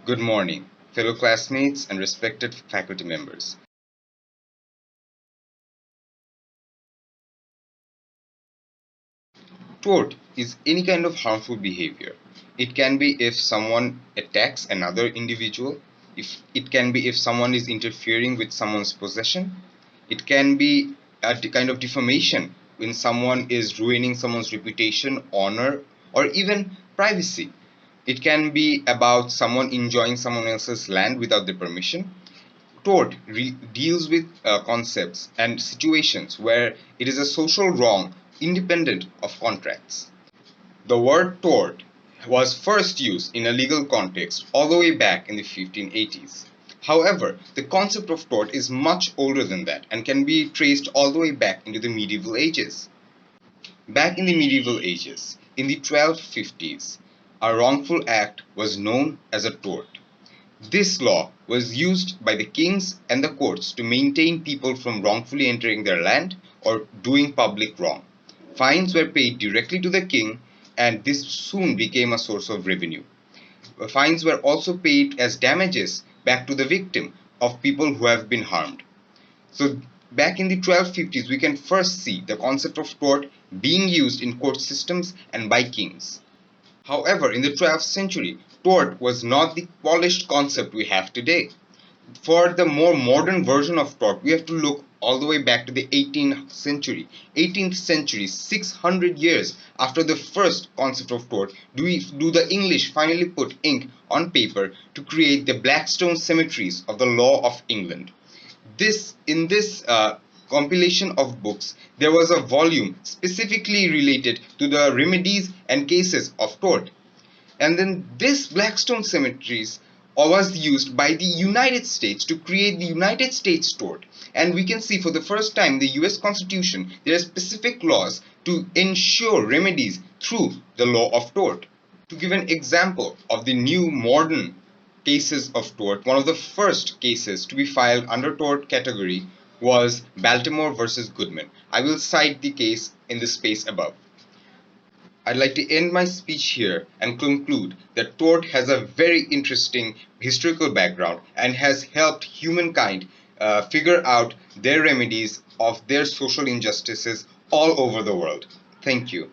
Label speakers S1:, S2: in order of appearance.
S1: Good morning, fellow classmates and respected faculty members. Tort is any kind of harmful behavior. It can be if someone attacks another individual, if it can be if someone is interfering with someone's possession, it can be a kind of defamation when someone is ruining someone's reputation, honor, or even privacy. It can be about someone enjoying someone else's land without their permission. Tort deals with concepts and situations where it is a social wrong independent of contracts. The word tort was first used in a legal context all the way back in the 1580s. However, the concept of tort is much older than that and can be traced all the way back into the medieval ages. Back in the medieval ages, in the 1250s, a wrongful act was known as a tort. This law was used by the kings and the courts to maintain people from wrongfully entering their land or doing public wrong. Fines were paid directly to the king, and this soon became a source of revenue. Fines were also paid as damages back to the victim of people who have been harmed. So back in the 1250s, we can first see the concept of tort being used in court systems and by kings. However, in the 12th century, tort was not the polished concept we have today. For the more modern version of tort, we have to look all the way back to the 18th century. 18th century, 600 years after the first concept of tort, do the English finally put ink on paper to create the Blackstone cemeteries of the law of England. In this compilation of books, there was a volume specifically related to the remedies and cases of tort. And then this Blackstone cemeteries was used by the United States to create the United States tort. And we can see for the first time in the US Constitution, there are specific laws to ensure remedies through the law of tort. To give an example of the new modern cases of tort, one of the first cases to be filed under tort category was Baltimore versus Goodman. I will cite the case in the space above. I'd like to end my speech here and conclude that tort has a very interesting historical background and has helped humankind figure out their remedies of their social injustices all over the world. Thank you.